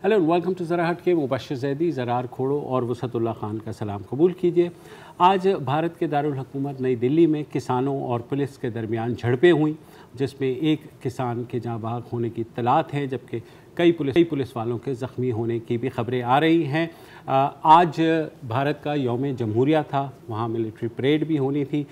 Hello welcome to ज़रा हट के। मुबश्शिर ज़ैदी, ज़रार खोड़ो और वसअतुल्लाह खान का सलाम कबूल कीजिए। आज भारत के दारुल हुकूमत नई दिल्ली में किसानों और पुलिस के दरमियान झड़पें हुई, जिसमें एक किसान के जाँ बहक होने की इत्तलात है, जबकि कई पुलिस वालों के ज़ख्मी होने की भी खबरें आ रही हैं। आज भारत का यौम जमहूरिया था, वहाँ मिलिट्री परेड भी होनी थी।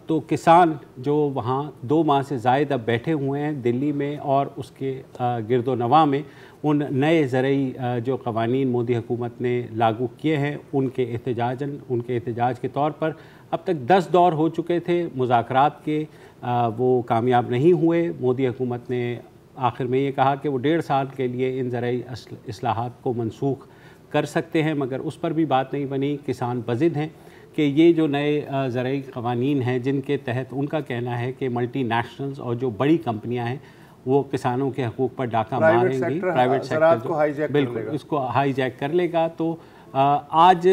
तो किसान जो वहाँ 2 माह से ज़ायद अब बैठे हुए हैं दिल्ली में और उसके गिरदो नवा में, उन नए ज़रई जो क़वानीन मोदी हुकूमत ने लागू किए हैं उनके एहतजाज के तौर पर अब तक 10 दौर हो चुके थे मुज़ाकरात के, वो कामयाब नहीं हुए। मोदी हुकूमत ने आखिर में ये कहा कि वो 1.5 साल के लिए इन ज़रई इस्लाहात को मनसूख कर सकते हैं, मगर उस पर भी बात नहीं बनी। किसान बज़िद हैं कि ये जो नए ज़रई क़वानीन हैं जिनके तहत उनका कहना है कि मल्टी नेशनल्स और जो बड़ी कंपनियां हैं वो किसानों के हकूक़ पर डाका मारेंगी, प्राइवेट सेक्टर बिल्कुल इसको हाईजैक कर लेगा। तो आज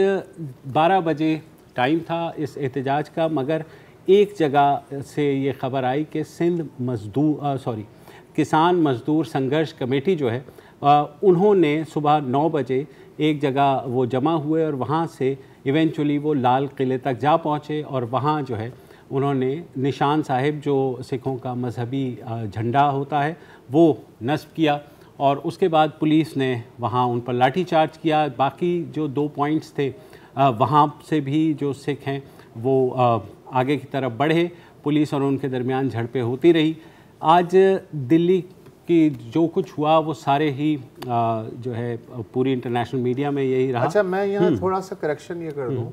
12 बजे टाइम था इस एहतजाज का, मगर एक जगह से ये ख़बर आई कि किसान मज़दूर संघर्ष कमेटी जो है उन्होंने सुबह 9 बजे एक जगह वो जमा हुए और वहाँ से इवेंचुअली वो लाल किले तक जा पहुँचे और वहाँ जो है उन्होंने निशान साहिब जो सिखों का मजहबी झंडा होता है वो नस्ब किया और उसके बाद पुलिस ने वहाँ उन पर लाठी चार्ज किया। बाकी जो 2 पॉइंट्स थे वहाँ से भी जो सिख हैं वो आगे की तरफ बढ़े, पुलिस और उनके दरमियान झड़पें होती रही। आज दिल्ली कि जो कुछ हुआ वो सारे ही जो है पूरी इंटरनेशनल मीडिया में यही रहा। अच्छा, मैं यहाँ थोड़ा सा करेक्शन ये कर दूँ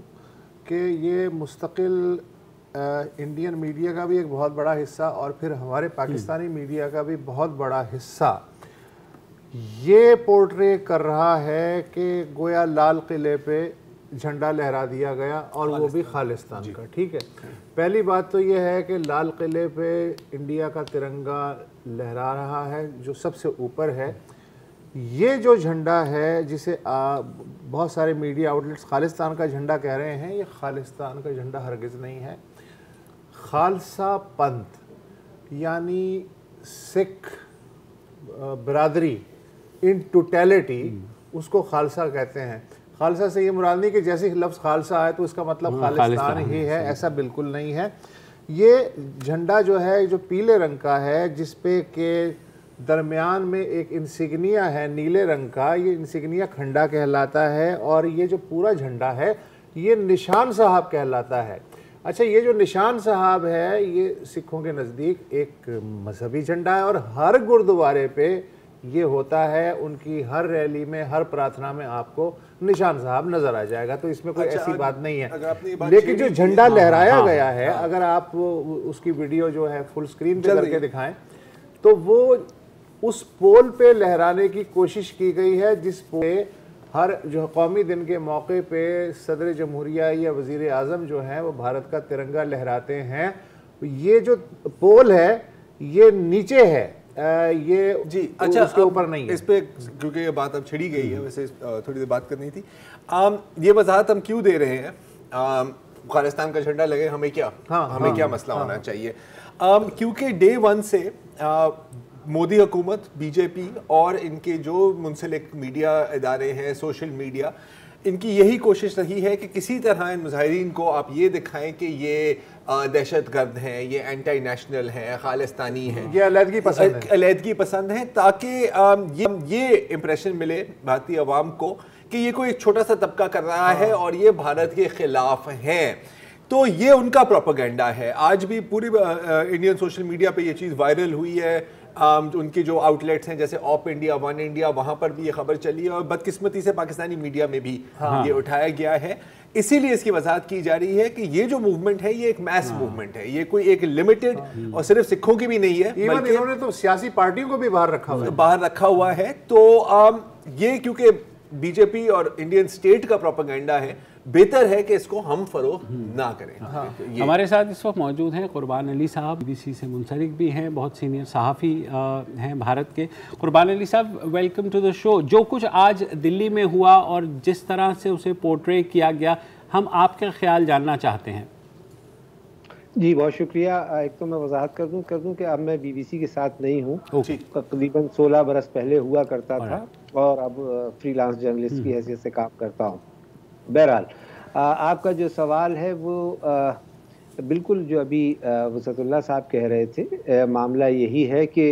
कि ये मुस्तकिल इंडियन मीडिया का भी एक बहुत बड़ा हिस्सा और फिर हमारे पाकिस्तानी मीडिया का भी बहुत बड़ा हिस्सा ये पोर्ट्रे कर रहा है कि गोया लाल किले पे झंडा लहरा दिया गया और वो भी खालिस्तान का। ठीक है, पहली बात तो ये है कि लाल किले पे इंडिया का तिरंगा लहरा रहा है जो सबसे ऊपर है। ये जो झंडा है जिसे बहुत सारे मीडिया आउटलेट्स खालिस्तान का झंडा कह रहे हैं, ये खालिस्तान का झंडा हरगिज़ नहीं है। खालसा पंथ यानी सिख बरादरी इन टोटलिटी उसको खालसा कहते हैं। खालसा से ये मुराद नहीं कि जैसे लफ्ज़ खालसा आए तो इसका मतलब खालिस्तान ही है, ऐसा बिल्कुल नहीं है। ये झंडा जो है जो पीले रंग का है जिस पे के दरमियान में एक इंसिग्निया है नीले रंग का, ये इंसिग्निया खंडा कहलाता है और ये जो पूरा झंडा है ये निशान साहब कहलाता है। अच्छा, ये जो निशान साहब है ये सिखों के नज़दीक एक मजहबी झंडा है और हर गुरुद्वारे पे ये होता है। उनकी हर रैली में, हर प्रार्थना में आपको निशान साहब नजर आ जाएगा, तो इसमें कोई ऐसी बात नहीं है। लेकिन जो झंडा लहराया गया है, अगर आप उसकी वीडियो जो है फुल स्क्रीन पे करके दिखाएं तो वो उस पोल पे लहराने की कोशिश की गई है जिस पे हर जो कौमी दिन के मौके पे सदर जमहूरिया या वजीर आज़म जो है वो भारत का तिरंगा लहराते हैं। ये जो पोल है ये नीचे है, ये जी अच्छा उसके ऊपर नहीं है। इस पे क्योंकि ये बात अब छिड़ी गई है, वैसे थोड़ी देर बात करनी थी। ये वजाहत हम क्यों दे रहे हैं? खालिस्तान का झंडा लगे हमें क्या, हमें क्या मसला होना चाहिए? क्योंकि डे 1 से मोदी हुकूमत, बीजेपी और इनके जो मुंसलिक मीडिया इदारे हैं, सोशल मीडिया, इनकी यही कोशिश रही है कि किसी तरह इन मुजाहिरीन को आप ये दिखाएं कि ये दहशत गर्द हैं, ये एंटी नेशनल हैं, खालिस्तानी हैं, ये अलहदगी पसंद है, ताकि ये इम्प्रेशन मिले भारतीय अवाम को कि ये कोई एक छोटा सा तबका कर रहा है और ये भारत के खिलाफ हैं। तो ये उनका प्रोपेगेंडा है। आज भी पूरी इंडियन सोशल मीडिया पे ये चीज़ वायरल हुई है। उनके जो आउटलेट्स हैं जैसे ऑप इंडिया, वन इंडिया, वहाँ पर भी ये खबर चली है और बदकिस्मती से पाकिस्तानी मीडिया में भी ये उठाया गया है। इसीलिए इसकी वजाहत की जा रही है कि ये जो मूवमेंट है ये एक मैस मूवमेंट है, ये कोई एक लिमिटेड और सिर्फ सिखों की भी नहीं है, बल्कि इन्होंने तो सियासी पार्टियों को भी बाहर रखा हुआ है। तो ये क्योंकि बीजेपी और इंडियन स्टेट का प्रोपेगेंडा है, बेहतर है कि इसको हम फरोग ना करें। हमारे साथ इस वक्त मौजूद हैं कुर्बान अली साहब, BBC से मुंसलिक भी हैं, बहुत सीनियर सहाफ़ी हैं भारत के। कुर्बान अली साहब, वेलकम टू द शो। जो कुछ आज दिल्ली में हुआ और जिस तरह से उसे पोर्ट्रे किया गया, हम आपका ख्याल जानना चाहते हैं। जी बहुत शुक्रिया। एक तो मैं वजाहत कर दूं कि अब मैं बीबीसी के साथ नहीं हूँ। तकरीबन 16 बरस पहले हुआ करता था और अब फ्रीलांस जर्नलिस्ट की हैसियत से काम करता हूँ। बहरहाल आपका जो सवाल है वो बिल्कुल जो अभी वसतुल्लाह साहब कह रहे थे, मामला यही है कि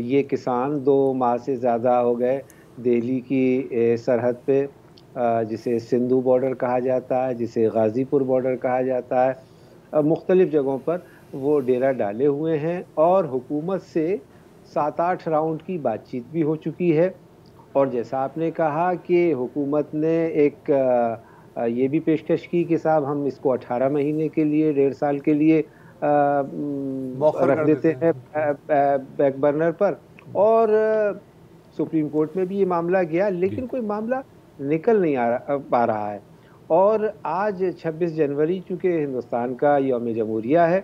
ये किसान 2 माह से ज़्यादा हो गए दिल्ली की सरहद पे, जिसे सिंधु बॉर्डर कहा जाता है, जिसे गाज़ीपुर बॉर्डर कहा जाता है, मुख्तलिफ जगहों पर वो डेरा डाले हुए हैं और हुकूमत से 7-8 राउंड की बातचीत भी हो चुकी है। और जैसा आपने कहा कि हुकूमत ने एक ये भी पेशकश की कि साहब हम इसको 18 महीने के लिए, 1.5 साल के लिए रख देते हैं बैक बर्नर पर। और सुप्रीम कोर्ट में भी ये मामला गया, लेकिन कोई मामला निकल नहीं पा रहा है। और आज 26 जनवरी चूँकि हिंदुस्तान का यौम जमहूरिया है,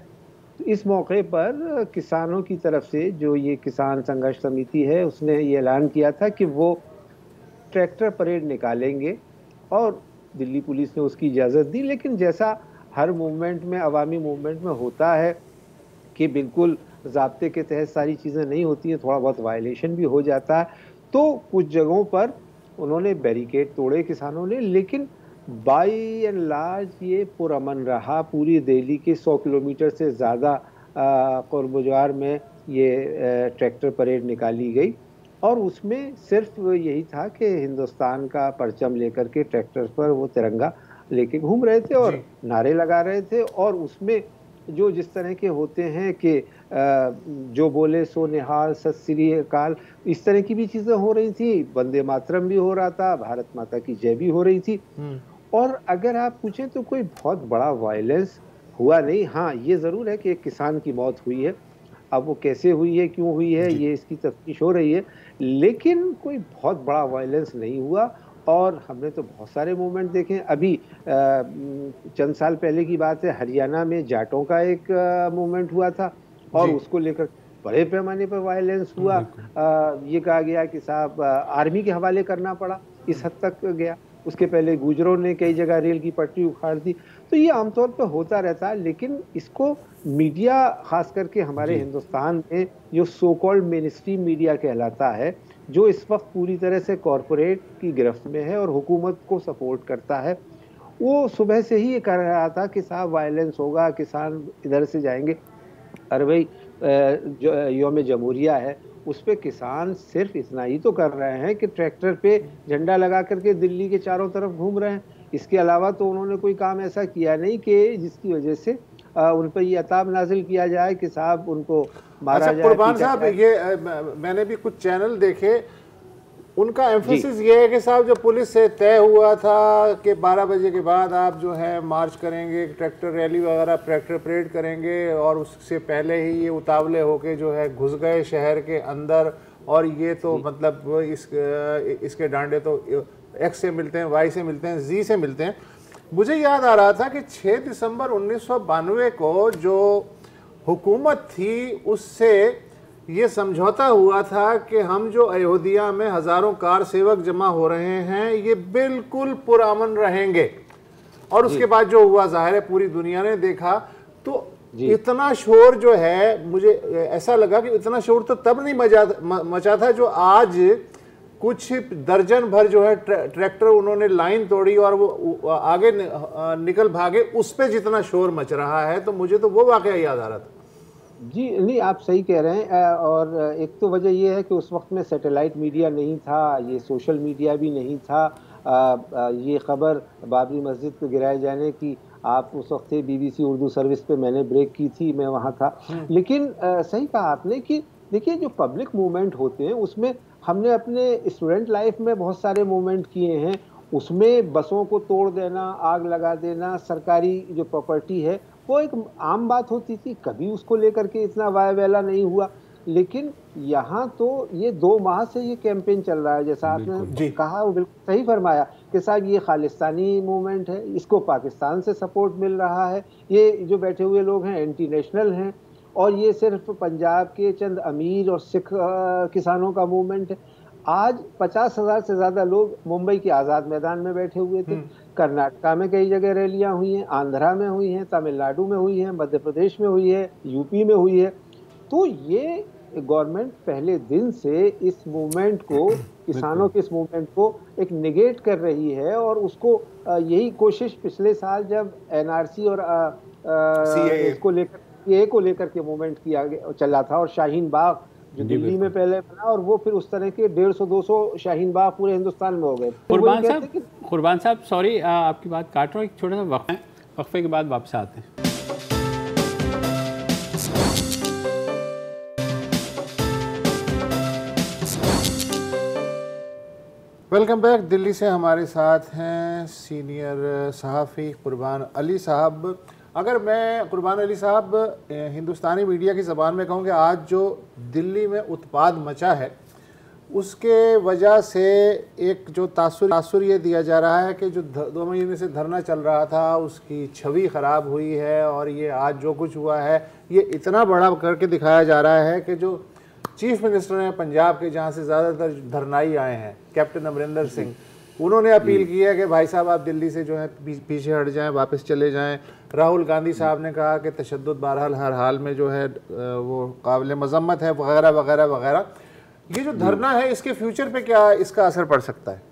तो इस मौके पर किसानों की तरफ से जो ये किसान संघर्ष समिति है उसने ये ऐलान किया था कि वो ट्रैक्टर परेड निकालेंगे और दिल्ली पुलिस ने उसकी इजाज़त दी। लेकिन जैसा हर मूवमेंट में, अवामी मूवमेंट में होता है कि बिल्कुल ज़ाब्ते के तहत सारी चीज़ें नहीं होती हैं, थोड़ा बहुत वायलेशन भी हो जाता है। तो कुछ जगहों पर उन्होंने बैरिकेड तोड़े किसानों ने, लेकिन बाई एंड लार्ज ये पुरअमन रहा। पूरी दिल्ली के 100 किलोमीटर से ज़्यादा क़ुर्ब-ओ-जवार में ये ट्रैक्टर परेड निकाली गई और उसमें सिर्फ यही था कि हिंदुस्तान का परचम लेकर के ट्रैक्टर पर वो तिरंगा लेके घूम रहे थे और नारे लगा रहे थे। और उसमें जो जिस तरह के होते हैं कि जो बोले सो निहाल, सत श्री अकाल, इस तरह की भी चीज़ें हो रही थी। वंदे मातरम भी हो रहा था, भारत माता की जय भी हो रही थी। और अगर आप पूछें तो कोई बहुत बड़ा वायलेंस हुआ नहीं। हाँ, ये ज़रूर है कि एक किसान की मौत हुई है। अब वो कैसे हुई है, क्यों हुई है, ये इसकी तफ्तीश हो रही है, लेकिन कोई बहुत बड़ा वायलेंस नहीं हुआ। और हमने तो बहुत सारे मूवमेंट देखे। अभी चंद साल पहले की बात है, हरियाणा में जाटों का एक मूवमेंट हुआ था और उसको लेकर बड़े पैमाने पर वायलेंस हुआ। ये कहा गया कि साहब आर्मी के हवाले करना पड़ा, इस हद तक गया। उसके पहले गुजरों ने कई जगह रेल की पटरी उखाड़ दी। तो ये आमतौर पर होता रहता है, लेकिन इसको मीडिया, खास करके हमारे हिंदुस्तान में जो so called main stream media कहलाता है, जो इस वक्त पूरी तरह से कॉरपोरेट की गिरफ्त में है और हुकूमत को सपोर्ट करता है, वो सुबह से ही ये कर रहा था कि साहब वायलेंस होगा, किसान इधर से जाएंगे। अरे भाई, जो यौम जमहूरिया है उस पे किसान सिर्फ इतना ही तो कर रहे हैं कि ट्रैक्टर पे झंडा लगा करके दिल्ली के चारों तरफ घूम रहे हैं। इसके अलावा तो उन्होंने कोई काम ऐसा किया नहीं कि जिसकी वजह से उन पर ये अताब नाजिल किया जाए कि साहब उनको मारा जाए। कुर्बान साहब, ये मैंने भी कुछ चैनल देखे, उनका एम्फोसिस ये है कि साहब जो पुलिस से तय हुआ था कि 12 बजे के बाद आप जो है मार्च करेंगे, ट्रैक्टर रैली वगैरह, ट्रैक्टर परेड करेंगे, और उससे पहले ही ये उतावले होके जो है घुस गए शहर के अंदर। और ये तो मतलब इसके डांडे तो एक्स से मिलते हैं, वाई से मिलते हैं, जी से मिलते हैं। मुझे याद आ रहा था कि 6 दिसंबर 1992 को जो हुकूमत थी उससे ये समझौता हुआ था कि हम जो अयोध्या में हज़ारों कार सेवक जमा हो रहे हैं ये बिल्कुल पुरअमन रहेंगे। और उसके बाद जो हुआ ज़ाहिर है पूरी दुनिया ने देखा। तो इतना शोर जो है, मुझे ऐसा लगा कि इतना शोर तो तब नहीं मचा था जो आज कुछ दर्जन भर जो है ट्रैक्टर उन्होंने लाइन तोड़ी और वो आगे निकल भागे, उस पे जितना शोर मच रहा है। तो मुझे तो वो वाकया याद आ रहा था। जी नहीं, आप सही कह रहे हैं। और एक तो वजह यह है कि उस वक्त में सैटेलाइट मीडिया नहीं था, ये सोशल मीडिया भी नहीं था। ये खबर बाबरी मस्जिद को गिराए जाने की आप उस वक्त थे बीबीसी उर्दू सर्विस पे, मैंने ब्रेक की थी, मैं वहाँ था। लेकिन सही कहा आपने कि देखिए जो पब्लिक मूवमेंट होते हैं उसमें हमने अपने स्टूडेंट लाइफ में बहुत सारे मूवमेंट किए हैं। उसमें बसों को तोड़ देना, आग लगा देना, सरकारी जो प्रॉपर्टी है वो एक आम बात होती थी, कभी उसको लेकर के इतना वायवेला नहीं हुआ। लेकिन यहाँ तो ये 2 माह से ये कैंपेन चल रहा है, जैसा आपने कहा वो बिल्कुल सही फरमाया कि साहब ये खालिस्तानी मूवमेंट है, इसको पाकिस्तान से सपोर्ट मिल रहा है। ये जो बैठे हुए लोग हैं एंटी नेशनल हैं और ये सिर्फ पंजाब के चंद अमीर और सिख किसानों का मूवमेंट है। आज 50,000 से ज्यादा लोग मुंबई के आजाद मैदान में बैठे हुए थे। कर्नाटका में कई जगह रैलियां हुई हैं, आंध्रा में हुई हैं, तमिलनाडु में हुई हैं, मध्य प्रदेश में हुई है, यूपी में हुई है। तो ये गवर्नमेंट पहले दिन से इस मूवमेंट को, किसानों के इस मूवमेंट को एक निगेट कर रही है। और उसको यही कोशिश पिछले साल जब एनआरसी और इसको लेकर, सीएए को लेकर के मूवमेंट किया चला था, और शाहीन बाग जो दिल्ली में पहले बना, और वो फिर उस तरह के 150-200 शाहीन बाग पूरे हिंदुस्तान में हो गए। कुर्बान साहब सॉरी आपकी बात काट रहा हूँ, एक छोटा सा वक्फे के बाद वापस आते हैं। Welcome back. दिल्ली से हमारे साथ हैं सीनियर सहाफ़ी कुर्बान अली साहब। अगर मैं कुर्बान अली साहब हिंदुस्तानी मीडिया की ज़बान में कहूँ कि आज जो दिल्ली में उत्पाद मचा है, उसके वजह से एक जो तासुर ये दिया जा रहा है कि जो 2 महीने से धरना चल रहा था उसकी छवि ख़राब हुई है, और ये आज जो कुछ हुआ है ये इतना बड़ा करके दिखाया जा रहा है कि जो चीफ मिनिस्टर हैं पंजाब के, जहाँ से ज़्यादातर धरनाई आए हैं, कैप्टन अमरिंदर सिंह, उन्होंने अपील की है कि भाई साहब आप दिल्ली से जो है पीछे हट जाएं, वापस चले जाएं। राहुल गांधी साहब ने कहा कि तशद्दुद बहरहाल हर हाल में जो है वो काबिल मजम्मत है, वगैरह वगैरह वगैरह। ये जो धरना है इसके फ्यूचर पे क्या इसका असर पड़ सकता है?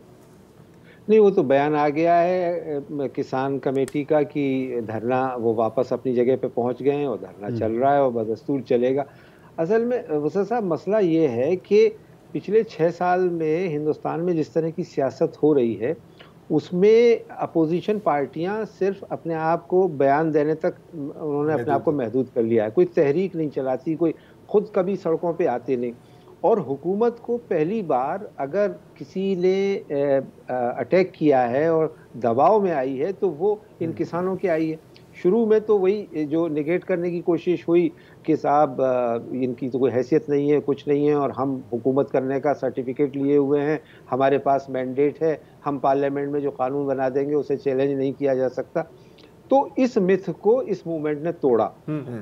नहीं, वो तो बयान आ गया है किसान कमेटी का कि धरना वो वापस अपनी जगह पे पहुंच गए हैं और धरना चल रहा है और बदस्तूर चलेगा। असल में वसीम साहब मसला ये है कि पिछले 6 साल में हिंदुस्तान में जिस तरह की सियासत हो रही है, उसमें अपोजिशन पार्टियां सिर्फ अपने आप को बयान देने तक उन्होंने अपने आप को महदूद कर लिया है। कोई तहरीक नहीं चलाती, कोई खुद कभी सड़कों पे आते नहीं। और हुकूमत को पहली बार अगर किसी ने अटैक किया है और दबाव में आई है तो वो इन किसानों की आई है। शुरू में तो वही जो निगेट करने की कोशिश हुई कि साहब इनकी तो कोई हैसियत नहीं है, कुछ नहीं है, और हम हुकूमत करने का सर्टिफिकेट लिए हुए हैं, हमारे पास मैंडेट है, हम पार्लियामेंट में जो कानून बना देंगे उसे चैलेंज नहीं किया जा सकता। तो इस मिथ को इस मूवमेंट ने तोड़ा।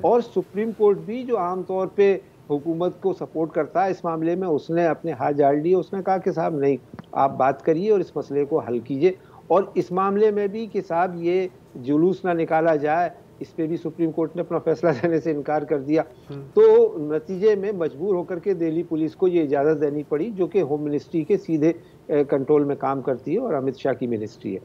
और सुप्रीम कोर्ट भी जो आमतौर पे हुकूमत को सपोर्ट करता है इस मामले में, उसने अपने हाथ जाड़ लिए। उसने कहा कि साहब नहीं, आप बात करिए और इस मसले को हल कीजिए। और इस मामले में भी कि साहब ये जुलूस ना निकाला जाए, इस पे भी सुप्रीम कोर्ट ने अपना फैसला देने से इनकार कर दिया। तो नतीजे में मजबूर होकर के दिल्ली पुलिस को ये इजाज़त देनी पड़ी, जो कि होम मिनिस्ट्री के सीधे कंट्रोल में काम करती है और अमित शाह की मिनिस्ट्री है।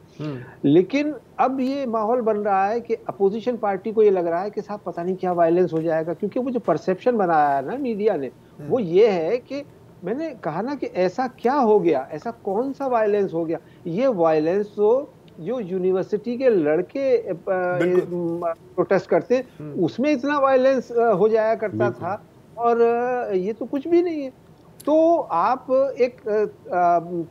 लेकिन अब ये माहौल बन रहा है कि अपोजिशन पार्टी को ये लग रहा है कि साहब पता नहीं क्या वायलेंस हो जाएगा, क्योंकि वो जो परसेप्शन बनाया है ना मीडिया ने, वो ये है कि मैंने कहा ना कि ऐसा क्या हो गया, ऐसा कौन सा वायलेंस हो गया। ये वायलेंस तो जो यूनिवर्सिटी के लड़के प्रोटेस्ट करते उसमें इतना वायलेंस हो जाया करता था, और ये तो कुछ भी नहीं है। तो आप एक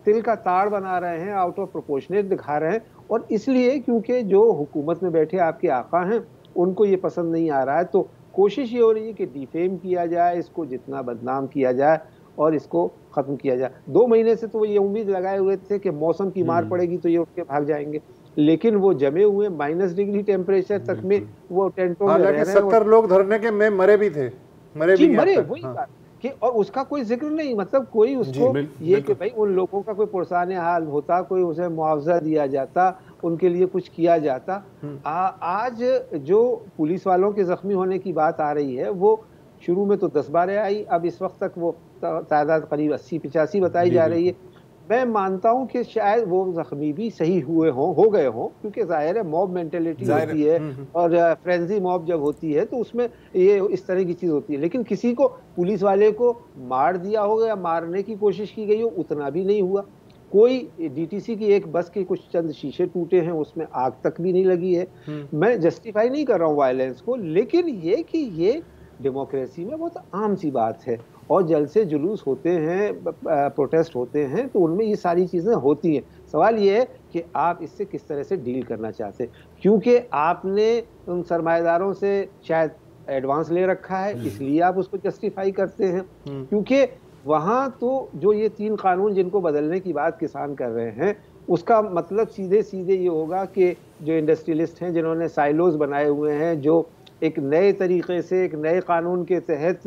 तिल का ताड़ बना रहे हैं, आउट ऑफ प्रोपोर्शनेट दिखा रहे हैं, और इसलिए क्योंकि जो हुकूमत में बैठे आपके आका हैं उनको ये पसंद नहीं आ रहा है। तो कोशिश ये हो रही है कि डिफेम किया जाए, इसको जितना बदनाम किया जाए और इसको खत्म किया जाए। 2 महीने से तो वो ये उम्मीद लगाए हुए थे कि मौसम की मार पड़ेगी तो ये उठ के भाग जाएंगे, लेकिन वो जमे हुए -डिग्री टेम्परेचर तक में वो टेंटों में रह रहे हैं। 70 लोग धरने के में मरे भी थे, मरे वही बात कि, और उसका कोई जिक्र नहीं, मतलब कोई उसको ये कि भाई उन लोगों का कोई पुरसान हाल होता, कोई उसे मुआवजा दिया जाता, उनके लिए कुछ किया जाता। आज जो पुलिस वालों के जख्मी होने की बात आ रही है, वो शुरू में तो 10-12 आई, अब इस वक्त तक वो तादाद करीब 80-85 बताई जा रही है। मैं मानता हूं कि शायद वो जख्मी भी सही हो गए हों, क्योंकि जाहिर है मॉब मेंटेलिटी होती है, और फ्रेंजी मॉब जब होती है तो उसमें ये इस तरह की चीज़ होती है। लेकिन किसी को, पुलिस वाले को मार दिया होगा या मारने की कोशिश की गई हो, उतना भी नहीं हुआ। कोई डीटीसी की एक बस के कुछ चंद शीशे टूटे हैं, उसमें आग तक भी नहीं लगी है। मैं जस्टिफाई नहीं कर रहा हूँ वायलेंस को, लेकिन ये कि ये डेमोक्रेसी में बहुत आम सी बात है, और जलसे जुलूस होते हैं, प्रोटेस्ट होते हैं, तो उनमें ये सारी चीज़ें होती हैं। सवाल ये है कि आप इससे किस तरह से डील करना चाहते हैं, क्योंकि आपने उन सरमाएदारों से शायद एडवांस ले रखा है, इसलिए आप उसको जस्टिफाई करते हैं। क्योंकि वहाँ तो जो ये 3 कानून जिनको बदलने की बात किसान कर रहे हैं, उसका मतलब सीधे सीधे ये होगा कि जो इंडस्ट्रियलिस्ट हैं, जिन्होंने साइलोज बनाए हुए हैं, जो एक नए तरीके से, एक नए कानून के तहत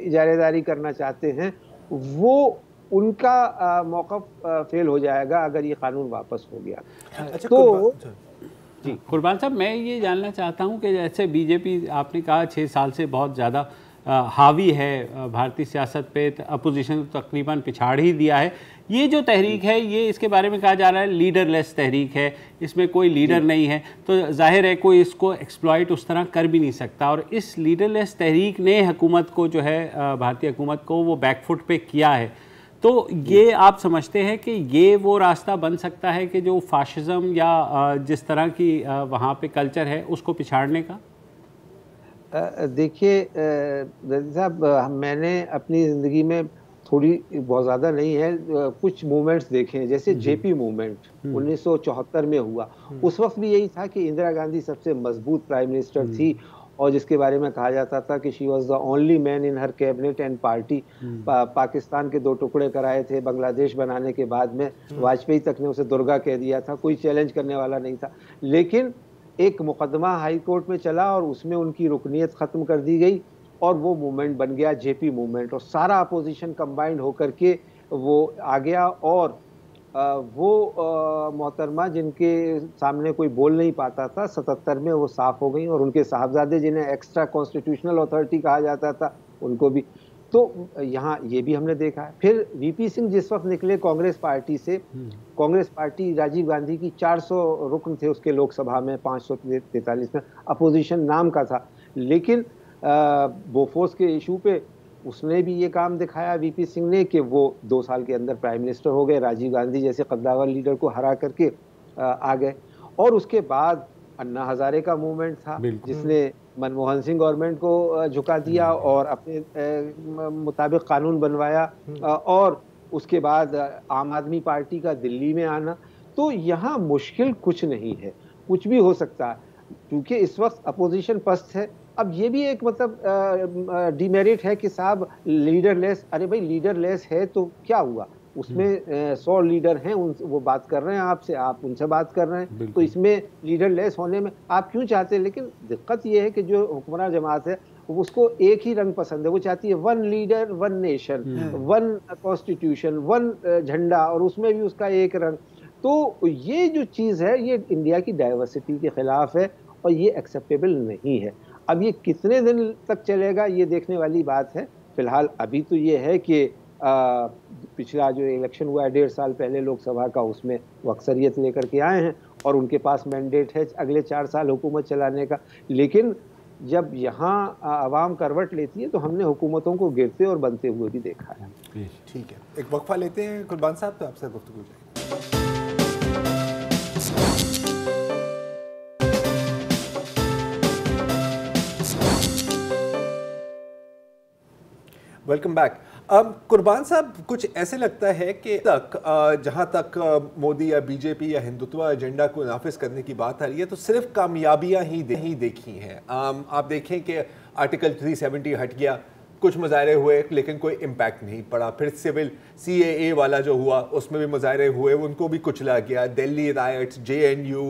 इजारेदारी करना चाहते हैं, वो उनका मौक़िफ़ फेल हो जाएगा अगर ये कानून वापस हो गया। अच्छा, तो जी कुर्बान साहब, मैं ये जानना चाहता हूँ कि जैसे बीजेपी आपने कहा 6 साल से बहुत ज़्यादा हावी है भारतीय सियासत पे, अपोजिशन को तकरीबन पिछाड़ ही दिया है। ये जो तहरीक है, ये इसके बारे में कहा जा रहा है लीडरलेस तहरीक है, इसमें कोई लीडर नहीं है, तो जाहिर है कोई इसको एक्सप्लॉइट उस तरह कर भी नहीं सकता। और इस लीडरलेस तहरीक ने हुकूमत को जो है, भारतीय हुकूमत को वो बैकफुट पे किया है। तो ये आप समझते हैं कि ये वो रास्ता बन सकता है कि जो फाशिज़म या जिस तरह की वहाँ पे कल्चर है उसको पिछाड़ने का? देखिए साहब, मैंने अपनी ज़िंदगी में थोड़ी, बहुत ज़्यादा नहीं है, कुछ मूवमेंट्स देखे हैं। जैसे जेपी मूवमेंट 1974 में हुआ, उस वक्त भी यही था कि इंदिरा गांधी सबसे मजबूत प्राइम मिनिस्टर थी और जिसके बारे में कहा जाता था कि she was the only man in her cabinet and party. Pakistan के 2 टुकड़े कराए थे बांग्लादेश बनाने के बाद में, वाजपेयी तक ने उसे दुर्गा कह दिया था, कोई चैलेंज करने वाला नहीं था। लेकिन एक मुकदमा हाई कोर्ट में चला और उसमें उनकी रुकनीत ख़त्म कर दी गई और वो मूवमेंट बन गया जेपी मूवमेंट, और सारा अपोजिशन कंबाइंड होकर के वो आ गया। और वो मोहतरमा जिनके सामने कोई बोल नहीं पाता था, 77 में वो साफ हो गई, और उनके साहबजादे जिन्हें एक्स्ट्रा कॉन्स्टिट्यूशनल अथॉरिटी कहा जाता था, उनको भी। तो यहाँ ये भी हमने देखा है। फिर वीपी सिंह जिस वक्त निकले कांग्रेस पार्टी से, कांग्रेस पार्टी राजीव गांधी की 400 रुकन थे उसके लोकसभा में, 543 में, अपोजिशन नाम का था। लेकिन बोफोर्स के इशू पे उसने भी ये काम दिखाया वीपी सिंह ने कि वो 2 साल के अंदर प्राइम मिनिस्टर हो गए, राजीव गांधी जैसे कद्दावर लीडर को हरा करके आ गए। और उसके बाद अन्ना हजारे का मूवमेंट था जिसने मनमोहन सिंह गवर्नमेंट को झुका दिया और अपने मुताबिक कानून बनवाया। और उसके बाद आम आदमी पार्टी का दिल्ली में आना। तो यहाँ मुश्किल कुछ नहीं है, कुछ भी हो सकता है, क्योंकि इस वक्त अपोजिशन पस्त है। अब ये भी एक मतलब डिमेरिट है कि साहब लीडरलेस, अरे भाई लीडरलेस है तो क्या हुआ, उसमें 100 लीडर हैं, वो बात कर रहे हैं आपसे, आप उनसे बात कर रहे हैं, तो इसमें लीडरलेस होने में आप क्यों चाहते हैं? लेकिन दिक्कत ये है कि जो हुक्मरान जमात है उसको एक ही रंग पसंद है, वो चाहती है 1 लीडर 1 नेशन 1 कॉन्स्टिट्यूशन 1 झंडा, और उसमें भी उसका एक रंग। तो ये जो चीज़ है ये इंडिया की डाइवर्सिटी के खिलाफ है और ये एक्सेप्टेबल नहीं है। अब ये कितने दिन तक चलेगा ये देखने वाली बात है। फिलहाल अभी तो ये है कि पिछला जो इलेक्शन हुआ है 1.5 साल पहले लोकसभा का, उसमें वो अक्सरियत लेकर के आए हैं और उनके पास मैंडेट है अगले 4 साल हुकूमत चलाने का। लेकिन जब यहाँ आवाम करवट लेती है तो हमने हुकूमतों को गिरते और बनते हुए भी देखा है। ठीक है, एक वक्फा लेते हैं कुर्बान साहब, तो आपसे गुफ्तगू जाएगी। Welcome back. कुर्बान साहब, कुछ ऐसे लगता है कि जहां तक मोदी या बीजेपी या हिंदुत्व एजेंडा को नाफिज करने की बात आ रही है तो सिर्फ कामयाबियां ही देखी हैं। आप देखें कि आर्टिकल 370 हट गया, कुछ मुजाहरे हुए लेकिन कोई इम्पैक्ट नहीं पड़ा। फिर सिविल CAA वाला जो हुआ उसमें भी मुजाहरे हुए, उनको भी कुचला गया। Delhi rights, JNU,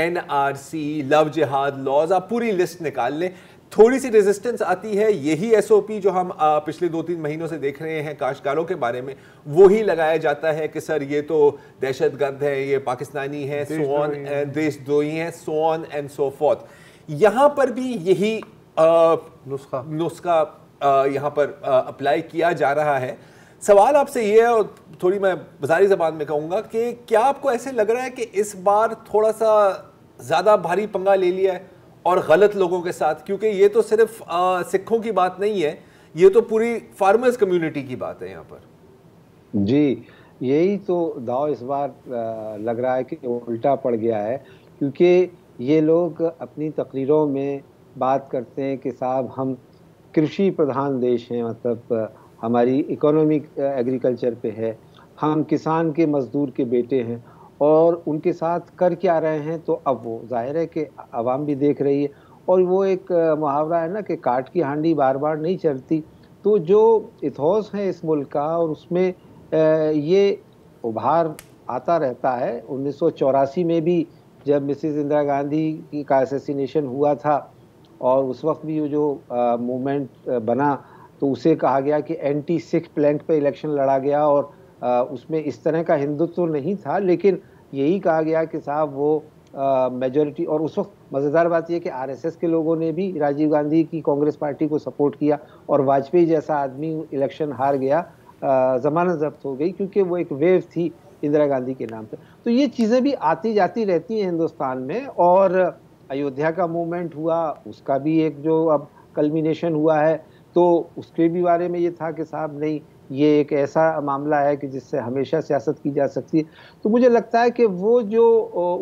NRC, love जिहाद लॉज, आप पूरी लिस्ट निकाल लें, थोड़ी सी रेजिस्टेंस आती है। यही SOP जो हम पिछले 2-3 महीनों से देख रहे हैं काश्तकारों के बारे में, वो ही लगाया जाता है कि सर ये तो दहशतगर्द है, ये पाकिस्तानी है, सो ऑन, देशद्रोही है, so on and so fourth. यहाँ पर भी यही नुस्खा यहाँ पर अप्लाई किया जा रहा है। सवाल आपसे ये है, और थोड़ी मैं बाजारी ज़बान में कहूँगा, कि क्या आपको ऐसे लग रहा है कि इस बार थोड़ा सा ज़्यादा भारी पंगा ले लिया है और गलत लोगों के साथ? क्योंकि ये तो सिर्फ सिखों की बात नहीं है, ये तो पूरी फार्मर्स कम्युनिटी की बात है यहाँ पर। जी, यही तो दाव इस बार लग रहा है कि उल्टा पड़ गया है, क्योंकि ये लोग अपनी तकरीरों में बात करते हैं कि साहब हम कृषि प्रधान देश हैं, मतलब हमारी इकोनॉमिक एग्रीकल्चर पे है, हम किसान के मजदूर के बेटे हैं, और उनके साथ कर क्या रहे हैं। तो अब वो जाहिर है कि आवाम भी देख रही है, और वो एक मुहावरा है ना कि काट की हांडी बार बार नहीं चलती। तो जो इथोस है इस मुल्क का, और उसमें ये उभार आता रहता है। 1984 में भी जब मिसेस इंदिरा गांधी का असैसिनेशन हुआ था, और उस वक्त भी जो मूवमेंट बना, तो उसे कहा गया कि एंटी सिख प्लैंक पे इलेक्शन लड़ा गया, और उसमें इस तरह का हिंदुत्व तो नहीं था, लेकिन यही कहा गया कि साहब वो मेजॉरिटी, और उस वक्त मज़ेदार बात यह कि आरएसएस के लोगों ने भी राजीव गांधी की कांग्रेस पार्टी को सपोर्ट किया और वाजपेयी जैसा आदमी इलेक्शन हार गया, जमानत जब्त हो गई, क्योंकि वो एक वेव थी इंदिरा गांधी के नाम पे। तो ये चीज़ें भी आती जाती रहती हैं हिंदुस्तान में। और अयोध्या का मूवमेंट हुआ, उसका भी एक जो अब कल्मिनेशन हुआ है, तो उसके भी बारे में ये था कि साहब नहीं, ये एक ऐसा मामला है कि जिससे हमेशा सियासत की जा सकती है। तो मुझे लगता है कि वो जो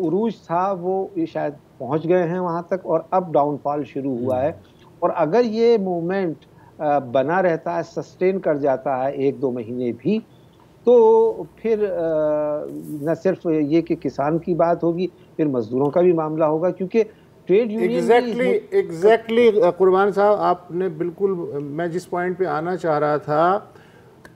उरूज था वो शायद पहुंच गए हैं वहां तक, और अब डाउनफॉल शुरू हुआ है। और अगर ये मूवमेंट बना रहता है, सस्टेन कर जाता है 1-2 महीने भी, तो फिर न सिर्फ ये कि किसान की बात होगी, फिर मजदूरों का भी मामला होगा, क्योंकि ट्रेड यूनियन एग्जैक्टली कुर्बान साहब, आपने बिल्कुल, मैं जिस पॉइंट पे आना चाह रहा था,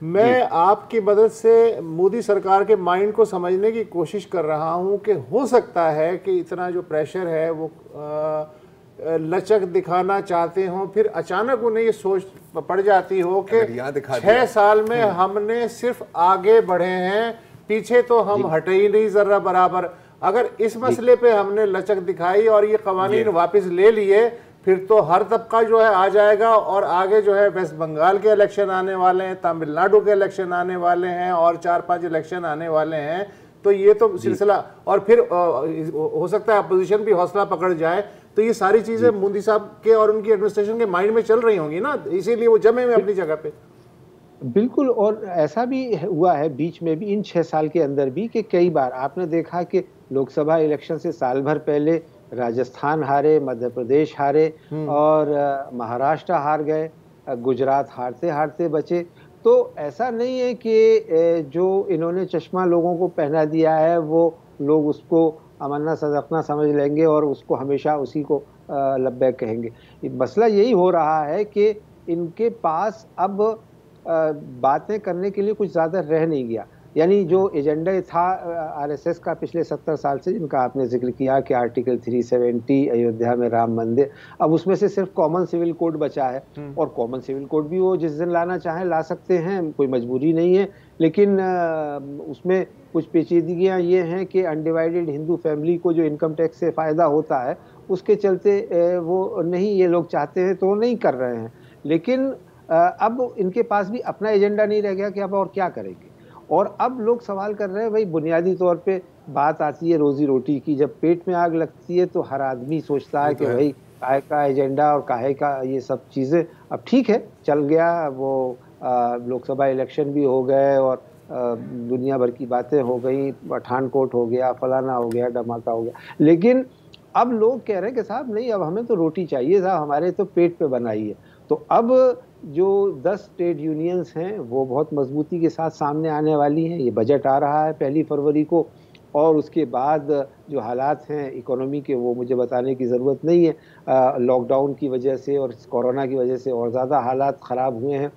मैं आपकी मदद से मोदी सरकार के माइंड को समझने की कोशिश कर रहा हूं कि हो सकता है कि इतना जो प्रेशर है वो लचक दिखाना चाहते हो, फिर अचानक उन्हें ये सोच पड़ जाती हो कि 6 साल में हमने सिर्फ आगे बढ़े हैं, पीछे तो हम हटे ही नहीं जरा बराबर। अगर इस मसले पे हमने लचक दिखाई और ये कवानीन वापस ले लिए, फिर तो हर तबका जो है आ जाएगा, और आगे जो है वेस्ट बंगाल के इलेक्शन आने वाले हैं, तमिलनाडु के इलेक्शन आने वाले हैं, और 4-5 इलेक्शन आने वाले हैं। तो ये तो सिलसिला, और फिर हो सकता है अपोजिशन भी हौसला पकड़ जाए। तो ये सारी चीजें मोदी साहब के और उनकी एडमिनिस्ट्रेशन के माइंड में चल रही होंगी ना, इसीलिए वो जमे हुए अपनी जगह पे। बिल्कुल, और ऐसा भी हुआ है बीच में भी, इन 6 साल के अंदर भी, कि कई बार आपने देखा कि लोकसभा इलेक्शन से साल भर पहले राजस्थान हारे, मध्य प्रदेश हारे, और महाराष्ट्र हार गए, गुजरात हारते हारते बचे। तो ऐसा नहीं है कि जो इन्होंने चश्मा लोगों को पहना दिया है वो लोग उसको अमन्ना सदकना समझ लेंगे और उसको हमेशा उसी को लब्बैक कहेंगे। मसला यही हो रहा है कि इनके पास अब बातें करने के लिए कुछ ज़्यादा रह नहीं गया। यानी जो एजेंडा था आरएसएस का पिछले 70 साल से, जिनका आपने जिक्र किया कि आर्टिकल 370, अयोध्या में राम मंदिर, अब उसमें से सिर्फ कॉमन सिविल कोड बचा है। और कॉमन सिविल कोड भी वो जिस दिन लाना चाहें ला सकते हैं, कोई मजबूरी नहीं है। लेकिन उसमें कुछ पेचीदगियाँ ये हैं कि अनडिवाइडेड हिंदू फैमिली को जो इनकम टैक्स से फ़ायदा होता है, उसके चलते वो नहीं, ये लोग चाहते हैं तो वो नहीं कर रहे हैं। लेकिन अब इनके पास भी अपना एजेंडा नहीं रह गया कि अब और क्या करेंगे। और अब लोग सवाल कर रहे हैं, भाई बुनियादी तौर पे बात आती है रोजी रोटी की, जब पेट में आग लगती है तो हर आदमी सोचता है कि भाई काहे का एजेंडा और काहे का ये सब चीज़ें। अब ठीक है, चल गया वो, लोकसभा इलेक्शन भी हो गए और दुनिया भर की बातें हो गई, पठानकोट हो गया, फलाना हो गया, धमाका हो गया। लेकिन अब लोग कह रहे हैं कि साहब नहीं, अब हमें तो रोटी चाहिए साहब, हमारे तो पेट पे बनाई है। तो अब जो 10 ट्रेड यूनियंस हैं वो बहुत मजबूती के साथ सामने आने वाली हैं। ये बजट आ रहा है 1 फरवरी को, और उसके बाद जो हालात हैं इकोनॉमी के, वो मुझे बताने की ज़रूरत नहीं है। लॉकडाउन की वजह से और कोरोना की वजह से और ज़्यादा हालात ख़राब हुए हैं।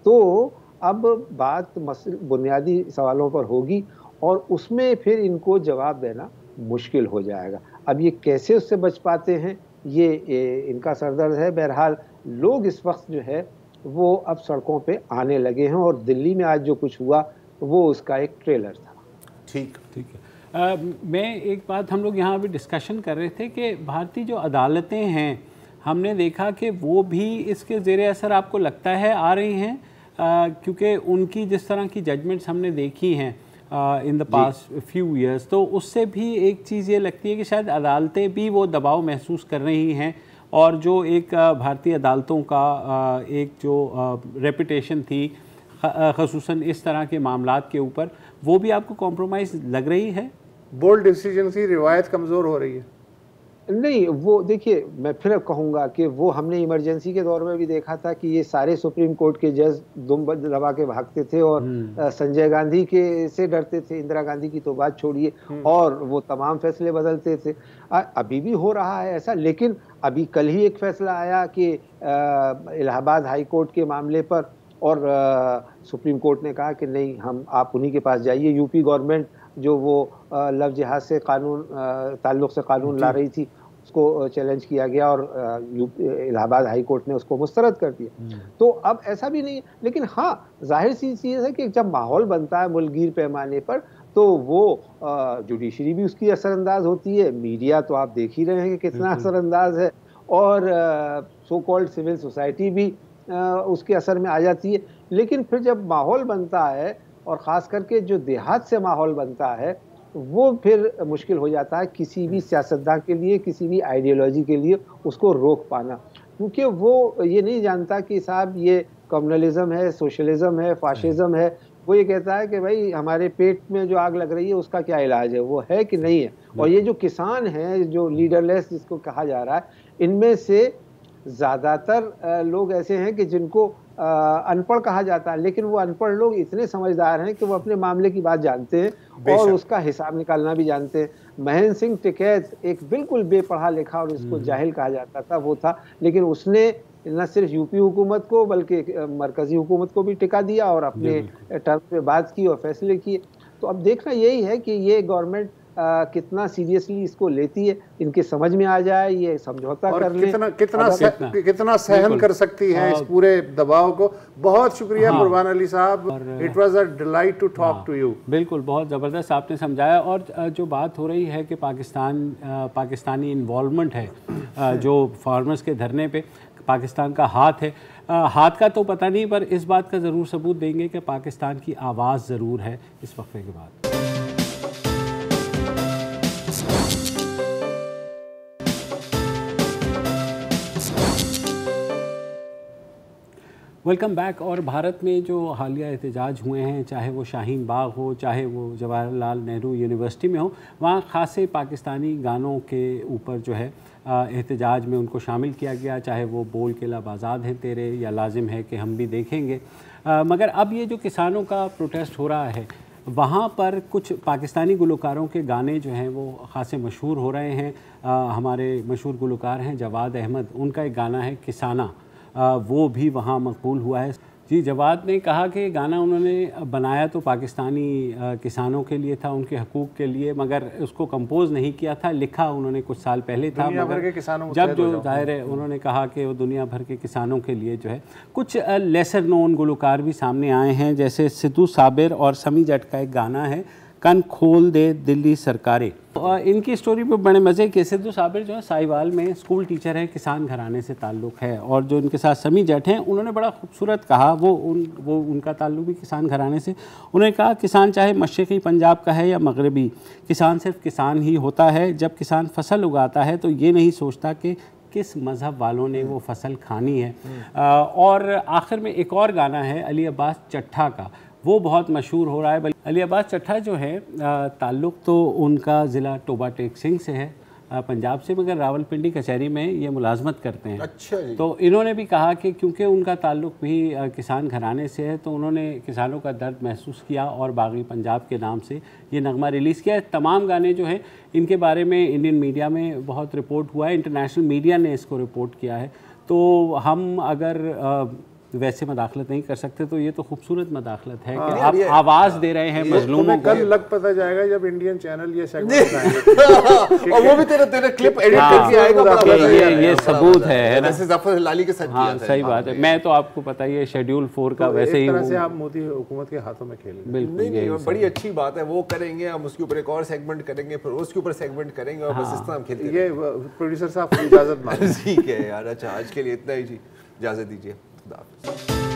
तो अब बात बुनियादी सवालों पर होगी, और उसमें फिर इनको जवाब देना मुश्किल हो जाएगा। अब ये कैसे उससे बच पाते हैं, ये इनका सरदर्द है। बहरहाल लोग इस वक्त जो है वो अब सड़कों पे आने लगे हैं, और दिल्ली में आज जो कुछ हुआ वो उसका एक ट्रेलर था। ठीक है। मैं एक बात, हम लोग यहाँ भी डिस्कशन कर रहे थे कि भारतीय जो अदालतें हैं, हमने देखा कि वो भी इसके ज़ेरे असर आपको लगता है आ रही हैं, क्योंकि उनकी जिस तरह की जजमेंट्स हमने देखी हैं in the past few years, तो उससे भी एक चीज़ ये लगती है कि शायद अदालतें भी वो दबाव महसूस कर रही हैं, और जो एक भारतीय अदालतों का एक जो रेपुटेशन थी ख़ुसूसन इस तरह के मामलात के ऊपर, वो भी आपको कॉम्प्रोमाइज़ लग रही है? बोल्ड डिसीजन की रिवायत कमज़ोर हो रही है? नहीं, वो देखिए, मैं फिर कहूँगा कि वो हमने इमरजेंसी के दौर में भी देखा था कि ये सारे सुप्रीम कोर्ट के जज दुम दबा के भागते थे, और संजय गांधी के से डरते थे, इंदिरा गांधी की तो बात छोड़िए, और वो तमाम फैसले बदलते थे। अभी भी हो रहा है ऐसा। लेकिन अभी कल ही एक फैसला आया कि इलाहाबाद हाई कोर्ट के मामले पर, और सुप्रीम कोर्ट ने कहा कि नहीं, हम आप उन्हीं के पास जाइए। यूपी गवर्नमेंट जो वो लव जिहाद से कानून ताल्लुक़ से कानून ला रही थी, उसको चैलेंज किया गया और इलाहाबाद हाई कोर्ट ने उसको मुस्तरद कर दिया। तो अब ऐसा भी नहीं है, लेकिन हाँ जाहिर सी चीज़ है कि जब माहौल बनता है मुल्कगीर पैमाने पर तो वो जुडिशरी भी उसकी असरअंदाज होती है, मीडिया तो आप देख ही रहे हैं कि कितना असरअंदाज है, और सो कॉल्ड सिविल सोसाइटी भी उसके असर में आ जाती है। लेकिन फिर जब माहौल बनता है और ख़ास करके जो देहात से माहौल बनता है वो फिर मुश्किल हो जाता है किसी भी सियासतदान के लिए, किसी भी आइडियोलॉजी के लिए उसको रोक पाना, क्योंकि वो ये नहीं जानता कि साहब ये कम्युनलिज्म है, सोशलिज्म है, फाशिज्म है। वो ये कहता है कि भाई हमारे पेट में जो आग लग रही है उसका क्या इलाज है, वो है कि नहीं है। और ये जो किसान हैं, जो लीडरलेस जिसको कहा जा रहा है, इनमें से ज़्यादातर लोग ऐसे हैं कि जिनको अनपढ़ कहा जाता है, लेकिन वो अनपढ़ लोग इतने समझदार हैं कि वो अपने मामले की बात जानते हैं और उसका हिसाब निकालना भी जानते हैं। महेंद्र सिंह टिकैत एक बिल्कुल बेपढ़ा लिखा और इसको जाहिल कहा जाता था वो था, लेकिन उसने न सिर्फ यूपी हुकूमत को बल्कि मरकजी हुकूमत को भी टिका दिया और अपने टर्म पे बात की और फैसले किए। तो अब देखना यही है कि ये गवर्नमेंट कितना सीरियसली इसको लेती है, इनके समझ में आ जाए, ये समझौता कर ले, कितना सहन कर सकती है इस पूरे दबाव को। बहुत शुक्रिया Kurban Ali Sahab, it was a delight to talk to you. बिल्कुल, बहुत ज़बरदस्त आपने समझाया। और जो बात हो रही है कि पाकिस्तानी इन्वॉल्वमेंट है जो फार्मर्स के धरने पे पाकिस्तान का हाथ है, हाथ का तो पता नहीं, पर इस बात का ज़रूर सबूत देंगे कि पाकिस्तान की आवाज़ ज़रूर है इस वक्फे के बाद। Welcome back. और भारत में जो हालिया एहतजाज हुए हैं, चाहे वो शाहीन बाग हो, चाहे वो जवाहरलाल नेहरू यूनिवर्सिटी में हो, वहाँ ख़ासे पाकिस्तानी गानों के ऊपर जो है एहतजाज में उनको शामिल किया गया, चाहे वो बोल के लब आज़ाद हैं तेरे या लाजिम है कि हम भी देखेंगे। मगर अब ये जो किसानों का प्रोटेस्ट हो रहा है, वहाँ पर कुछ पाकिस्तानी गुलकारों के गाने जो हैं वो ख़ासे मशहूर हो रहे हैं। हमारे मशहूर गुलकार हैं जवाद अहमद, उनका एक गाना है किसाना, वो भी वहाँ मकबूल हुआ है। जी, जवाद ने कहा कि गाना उन्होंने बनाया तो पाकिस्तानी किसानों के लिए था, उनके हकूक़ के लिए, मगर उसको कंपोज नहीं किया था, लिखा उन्होंने कुछ साल पहले था। मगर जब जो जाहिर है उन्होंने कहा कि वो दुनिया भर के किसानों के लिए जो है। कुछ लेसर नोन गुलकार भी सामने आए हैं, जैसे सिद्धू साबिर और समी जट का एक गाना है कन खोल दे दिल्ली सरकारें। इनकी स्टोरी पे बड़े मज़े के, सिद्धू साबिर जो है साहिवाल में स्कूल टीचर है, किसान घराने से ताल्लुक़ है, और जो इनके साथ समी जट हैं उन्होंने बड़ा खूबसूरत कहा, वो उनका ताल्लुक़ भी किसान घराने से। उन्होंने कहा किसान चाहे मशरक़ी पंजाब का है या मगरबी, किसान सिर्फ किसान ही होता है। जब किसान फसल उगाता है तो ये नहीं सोचता कि किस मज़हब वालों ने वो फसल खानी है। और आखिर में एक और गाना है अली अब्बास चट्ठा का, वो बहुत मशहूर हो रहा है। अली अब्बास चट्ठा जो है ताल्लुक़ तो उनका ज़िला टोबा टेक सिंह से है, पंजाब से, मगर रावलपिंडी कचहरी में ये मुलाजमत करते हैं। अच्छा जी। तो इन्होंने भी कहा कि क्योंकि उनका ताल्लुक़ भी किसान घराने से है तो उन्होंने किसानों का दर्द महसूस किया और बागी पंजाब के नाम से ये नगमा रिलीज़ किया। तमाम गाने जो हैं इनके बारे में इंडियन मीडिया में बहुत रिपोर्ट हुआ है, इंटरनेशनल मीडिया ने इसको रिपोर्ट किया है। तो हम अगर वैसे मदाखलत नहीं कर सकते तो ये तो खूबसूरत मदाखलत है कि आप आवाज़ दे रहे हैं मजलूमों को। कल लग पता जाएगा जब इंडियन चैनल ये सेगमेंट आएंगे और वो भी तेरे क्लिप एडिट करके आएगा। ये सबूत है ना, जैसे ज़फ़र लाली के साथ किया था। सही बात है। मैं तो आपको पता ही है शेड्यूल 4 का वैसे ही, एक तरह से आप मोदी हुकूमत के हाथों में खेल। बिल्कुल, नहीं, बड़ी अच्छी बात है, वो करेंगे, हम उसके ऊपर एक और सेगमेंट करेंगे, फिर उसके ऊपर सेगमेंट करेंगे और बस इस तरह हम खेलते हैं। ये प्रोड्यूसर साहब इजाज़त मांगे। ठीक है यार, अच्छा आज के लिए इतना ही जी, इजाज़त दीजिए, खुदा हाफ़िज़।